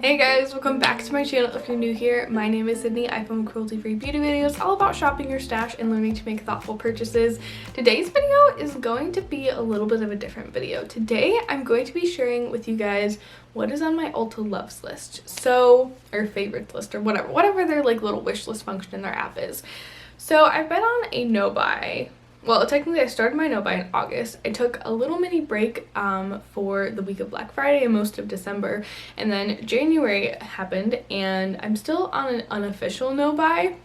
Hey guys, welcome back to my channel. If you're new here, my name is Sydney. I film cruelty-free beauty videos all about shopping your stash and learning to make thoughtful purchases. Today's video is going to be a little bit of a different video. Today, I'm going to be sharing with you guys what is on my Ulta loves list. So, or favorites list or whatever their like little wish list function in their app is. So, I've been on a no-buy. Well, technically I started my no-buy in August. I took a little mini break for the week of Black Friday and most of December. And then January happened and I'm still on an unofficial no-buy.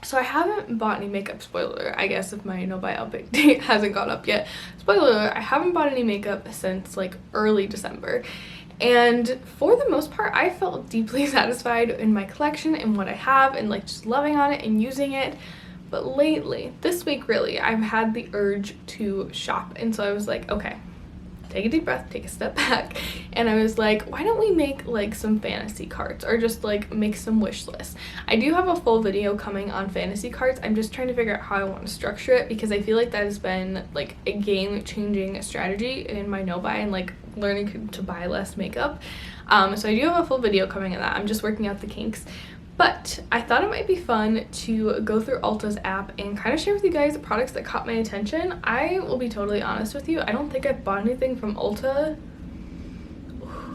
So I haven't bought any makeup. Spoiler alert, I guess, if my no-buy update date hasn't gone up yet. Spoiler alert, I haven't bought any makeup since like early December. And for the most part, I felt deeply satisfied in my collection and what I have and like just loving on it and using it. But lately, this week really, I've had the urge to shop. And so I was like, okay, take a deep breath, take a step back. And I was like, why don't we make like some fantasy carts or just like make some wish lists? I do have a full video coming on fantasy carts. I'm just trying to figure out how I want to structure it because I feel like that has been like a game-changing strategy in my no-buy and like learning to buy less makeup. So I do have a full video coming on that. I'm just working out the kinks. But I thought it might be fun to go through Ulta's app and kind of share with you guys the products that caught my attention. I will be totally honest with you. I don't think I've bought anything from Ulta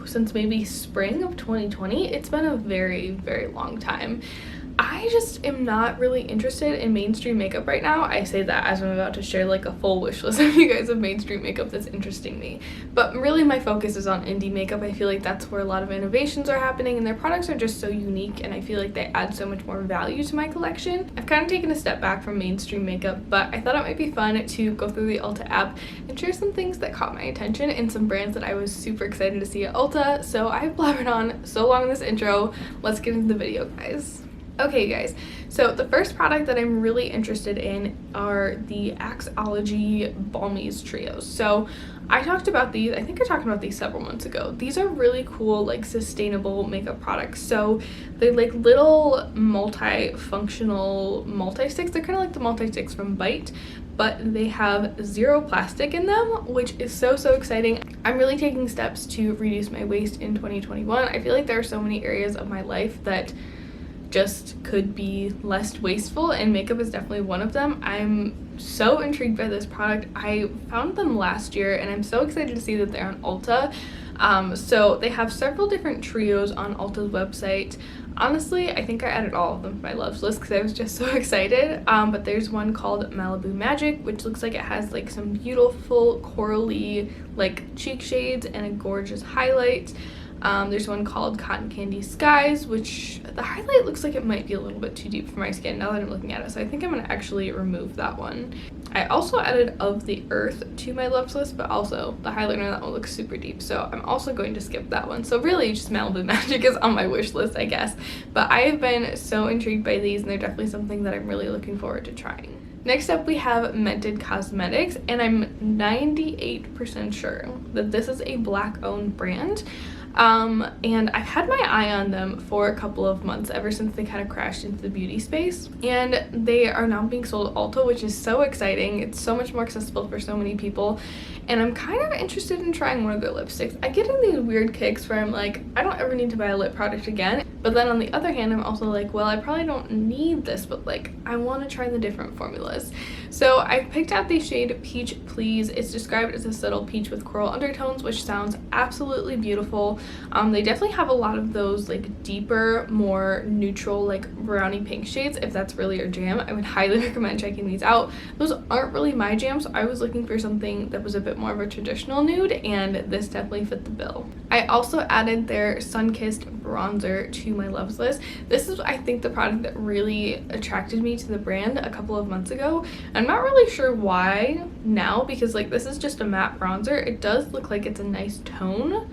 since maybe spring of 2020. It's been a very, very long time. I just am not really interested in mainstream makeup right now. I say that as I'm about to share like a full wish list of you guys of mainstream makeup that's interesting me. But really my focus is on indie makeup. I feel like that's where a lot of innovations are happening and their products are just so unique and I feel like they add so much more value to my collection. I've kind of taken a step back from mainstream makeup, but I thought it might be fun to go through the Ulta app and share some things that caught my attention and some brands that I was super excited to see at Ulta. So I've blabbered on so long in this intro. Let's get into the video, guys. Okay guys, so the first product that I'm really interested in are the Axology Balmies trios. So I talked about these, I think I talked about these several months ago. These are really cool like sustainable makeup products. So they're like little multi-functional multi-sticks. They're kind of like the multi-sticks from Bite, but they have zero plastic in them, which is so exciting. I'm really taking steps to reduce my waste in 2021. I feel like there are so many areas of my life that just could be less wasteful and makeup is definitely one of them. I'm so intrigued by this product. I found them last year and I'm so excited to see that they're on Ulta. So they have several different trios on Ulta's website. Honestly, I think I added all of them to my loves list because I was just so excited. But there's one called Malibu Magic, which looks like it has like some beautiful corally like cheek shades and a gorgeous highlight. There's one called Cotton Candy Skies, which the highlight looks like it might be a little bit too deep for my skin now that I'm looking at it, so I think I'm going to actually remove that one. I also added Of the Earth to my loves list, but also the highlighter on that one looks super deep, so I'm also going to skip that one. So really just Malibu Magic is on my wish list, I guess. But I have been so intrigued by these and they're definitely something that I'm really looking forward to trying. Next up we have MY Cosmetics, and I'm 98% sure that this is a Black-owned brand. And I've had my eye on them for a couple of months ever since they kind of crashed into the beauty space, and they are now being sold at Ulta, which is so exciting. It's so much more accessible for so many people, and I'm kind of interested in trying one of their lipsticks. I get in these weird kicks where I'm like, I don't ever need to buy a lip product again, but then on the other hand I'm also like, well, I probably don't need this, but like I want to try the different formulas. So I picked out the shade Peach Please. It's described as a subtle peach with coral undertones, which sounds absolutely beautiful. They definitely have a lot of those like deeper, more neutral like brownie pink shades. If that's really your jam, I would highly recommend checking these out. Those aren't really my jam, so I was looking for something that was a bit more of a traditional nude, and this definitely fit the bill. I also added their Sun-Kissed bronzer to my loves list. This is, I think, the product that really attracted me to the brand a couple of months ago. I'm not really sure why now, because like this is just a matte bronzer. It does look like it's a nice tone,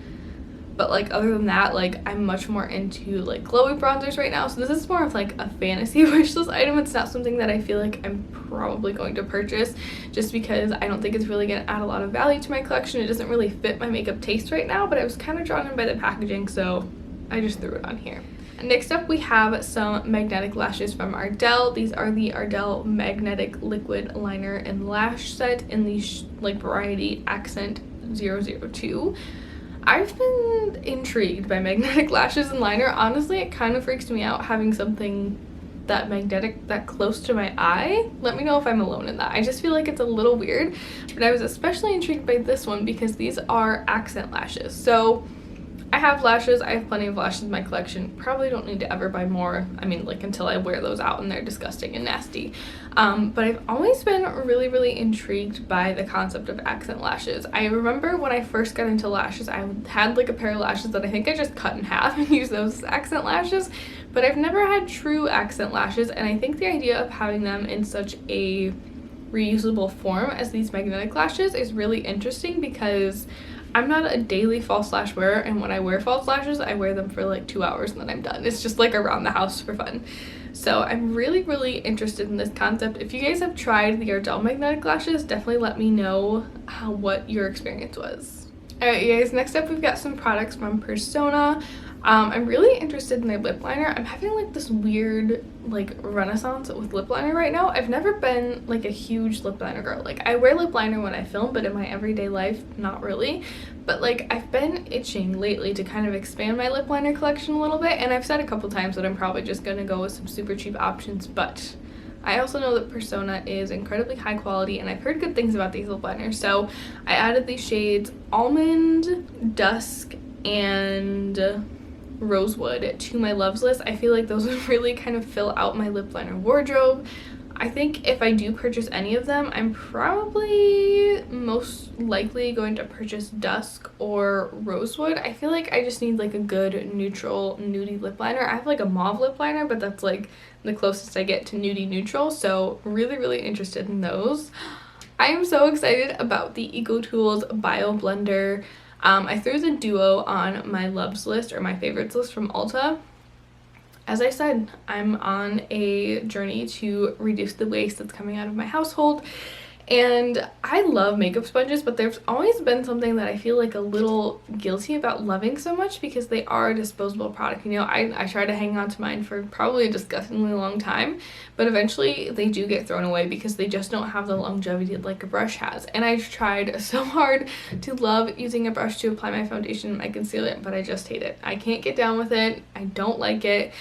but like other than that, like I'm much more into like glowy bronzers right now, so this is more of like a fantasy wishlist item. It's not something that I feel like I'm probably going to purchase just because I don't think it's really going to add a lot of value to my collection. It doesn't really fit my makeup taste right now, but I was kind of drawn in by the packaging, so I just threw it on here. Next up we have some magnetic lashes from Ardell. These are the Ardell Magnetic Liquid Liner and Lash Set in the like variety Accent 002. I've been intrigued by magnetic lashes and liner. Honestly, it kind of freaks me out having something that magnetic that close to my eye. Let me know if I'm alone in that. I just feel like it's a little weird, but I was especially intrigued by this one because these are accent lashes. So I have lashes. I have plenty of lashes in my collection. Probably don't need to ever buy more. I mean, like, until I wear those out and they're disgusting and nasty. But I've always been really intrigued by the concept of accent lashes. I remember when I first got into lashes, I had like a pair of lashes that I think I just cut in half and used those as accent lashes. But I've never had true accent lashes, and I think the idea of having them in such a reusable form as these magnetic lashes is really interesting because I'm not a daily false lash wearer, and when I wear false lashes, I wear them for like 2 hours and then I'm done. It's just like around the house for fun. So I'm really interested in this concept. If you guys have tried the Ardell magnetic lashes, definitely let me know what your experience was. Alright you guys, next up we've got some products from Persona. I'm really interested in their lip liner. I'm having like this weird like renaissance with lip liner right now. I've never been like a huge lip liner girl. Like I wear lip liner when I film, but in my everyday life, not really. But like I've been itching lately to kind of expand my lip liner collection a little bit, and I've said a couple times that I'm probably just gonna go with some super cheap options, but I also know that Persona is incredibly high quality and I've heard good things about these lip liners. So I added these shades Almond, Dusk, and Rosewood to my loves list. I feel like those would really kind of fill out my lip liner wardrobe. I think if I do purchase any of them, I'm probably most likely going to purchase Dusk or Rosewood. I feel like I just need like a good neutral nudie lip liner. I have like a mauve lip liner, but that's like the closest I get to nudie neutral, so really interested in those. I am so excited about the EcoTools Bio Blender. I threw the duo on my loves list or my favorites list from Ulta. As I said, I'm on a journey to reduce the waste that's coming out of my household, and I love makeup sponges, but there's always been something that I feel like a little guilty about loving so much because they are a disposable product. You know, I try to hang on to mine for probably a disgustingly long time, but eventually they do get thrown away because they just don't have the longevity like a brush has. And I've tried so hard to love using a brush to apply my foundation and my concealer, but I just hate it. I can't get down with it. I don't like it.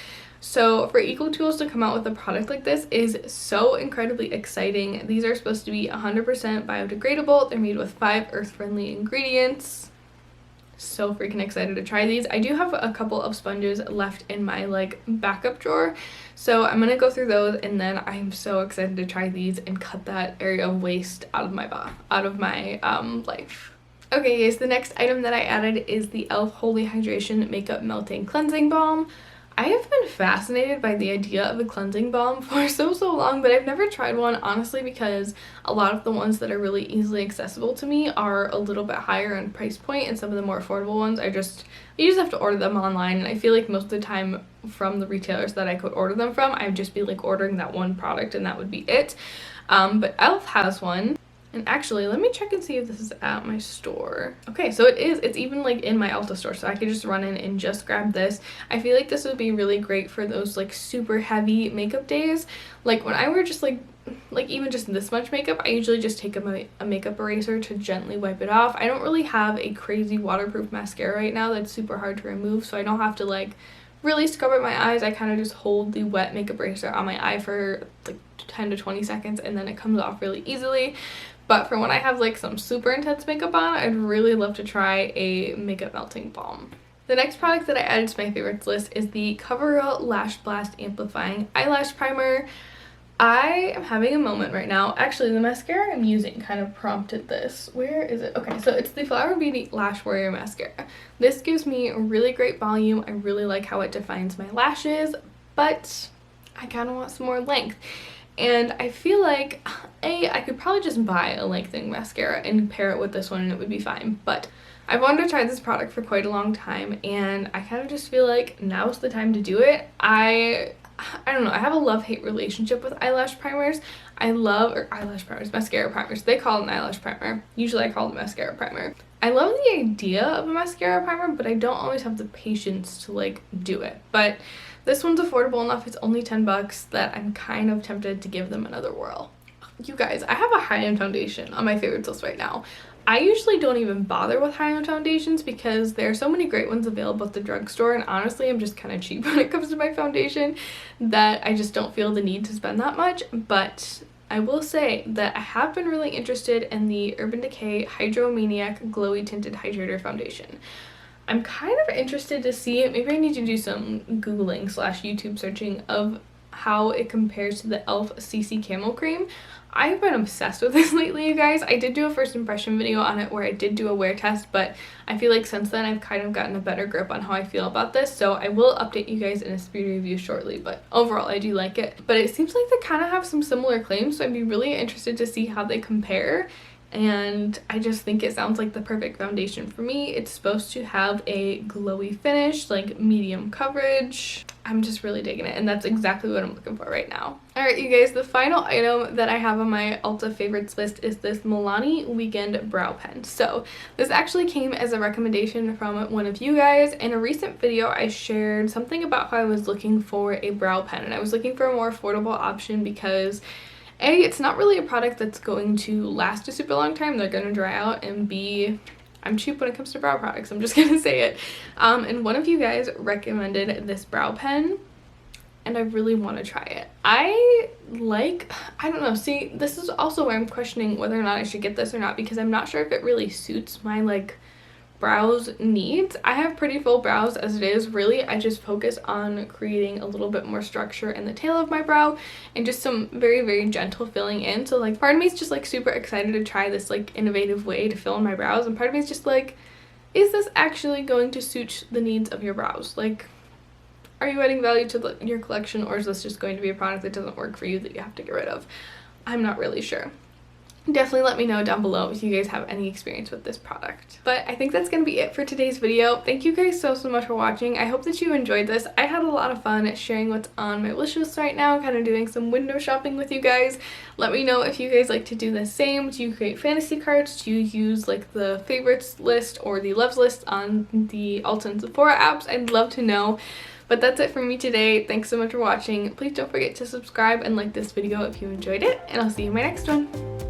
So for EcoTools to come out with a product like this is so incredibly exciting. These are supposed to be 100% biodegradable. They're made with 5 earth-friendly ingredients. So freaking excited to try these. I do have a couple of sponges left in my like backup drawer, so I'm gonna go through those, and then I'm so excited to try these and cut that area of waste out of my life. Okay guys, the next item that I added is the e.l.f. Holy Hydration Makeup Melting Cleansing Balm. I have been fascinated by the idea of a cleansing balm for so long, but I've never tried one, honestly, because a lot of the ones that are really easily accessible to me are a little bit higher in price point, and some of the more affordable ones you just have to order them online, and I feel like most of the time from the retailers that I could order them from, I'd just be like ordering that one product and that would be it. But e.l.f. has one. And actually, let me check and see if this is at my store. Okay, so it is. It's even like in my Ulta store, so I could just run in and just grab this. I feel like this would be really great for those like super heavy makeup days. Like when I wear just like even just this much makeup, I usually just take a makeup eraser to gently wipe it off. I don't really have a crazy waterproof mascara right now that's super hard to remove, so I don't have to like really scrub at my eyes. I kind of just hold the wet makeup eraser on my eye for like 10 to 20 seconds and then it comes off really easily. But for when I have like some super intense makeup on, I'd really love to try a makeup melting balm. The next product that I added to my favorites list is the CoverGirl Lash Blast Amplifying Eyelash Primer. I am having a moment right now. Actually, the mascara I'm using kind of prompted this. Where is it? Okay, so it's the Flower Beauty Lash Warrior Mascara. This gives me a really great volume. I really like how it defines my lashes, but I kind of want some more length. And I feel like, I could probably just buy a lengthening mascara and pair it with this one and it would be fine. But I've wanted to try this product for quite a long time, and I kind of just feel like now's the time to do it. I don't know, I have a love-hate relationship with eyelash primers. Mascara primers. They call it an eyelash primer. Usually I call it a mascara primer. I love the idea of a mascara primer, but I don't always have the patience to like do it. But this one's affordable enough. It's only 10 bucks that I'm kind of tempted to give them another whirl. You guys, I have a high-end foundation on my favorites list right now. I usually don't even bother with high-end foundations because there are so many great ones available at the drugstore, and honestly I'm just kind of cheap when it comes to my foundation that I just don't feel the need to spend that much. But I will say that I have been really interested in the Urban Decay Hydromaniac Glowy Tinted Hydrator Foundation. I'm kind of interested to see it. Maybe I need to do some Googling / YouTube searching of how it compares to the e.l.f. CC Camo Cream. I've been obsessed with this lately, you guys. I did do a first impression video on it where I did do a wear test, but I feel like since then I've kind of gotten a better grip on how I feel about this, so I will update you guys in a speed review shortly. But overall I do like it, but it seems like they kind of have some similar claims, so I'd be really interested to see how they compare. And I just think it sounds like the perfect foundation for me. It's supposed to have a glowy finish, like medium coverage. I'm just really digging it, and that's exactly what I'm looking for right now. Alright, you guys, the final item that I have on my Ulta favorites list is this Milani Weekend Brow Pen. So this actually came as a recommendation from one of you guys. In a recent video, I shared something about how I was looking for a brow pen, and I was looking for a more affordable option because A, it's not really a product that's going to last a super long time. They're going to dry out, and B, I'm cheap when it comes to brow products. I'm just going to say it. And one of you guys recommended this brow pen, and I really want to try it. I don't know. See, this is also where I'm questioning whether or not I should get this or not, because I'm not sure if it really suits my, like, brows needs. I have pretty full brows as it is. Really, I just focus on creating a little bit more structure in the tail of my brow and just some very, very gentle filling in. So like part of me is just like super excited to try this like innovative way to fill in my brows, and part of me is just like, is this actually going to suit the needs of your brows? Like, are you adding value to your collection, or is this just going to be a product that doesn't work for you that you have to get rid of? I'm not really sure. Definitely let me know down below if you guys have any experience with this product. But I think that's gonna be it for today's video. Thank you guys so much for watching. I hope that you enjoyed this. I had a lot of fun sharing what's on my wish list right now, kind of doing some window shopping with you guys. Let me know if you guys like to do the same. Do you create fantasy cards? Do you use like the favorites list or the loves list on the Ulta and Sephora apps? I'd love to know. But that's it for me today. Thanks so much for watching. Please don't forget to subscribe and like this video if you enjoyed it, and I'll see you in my next one.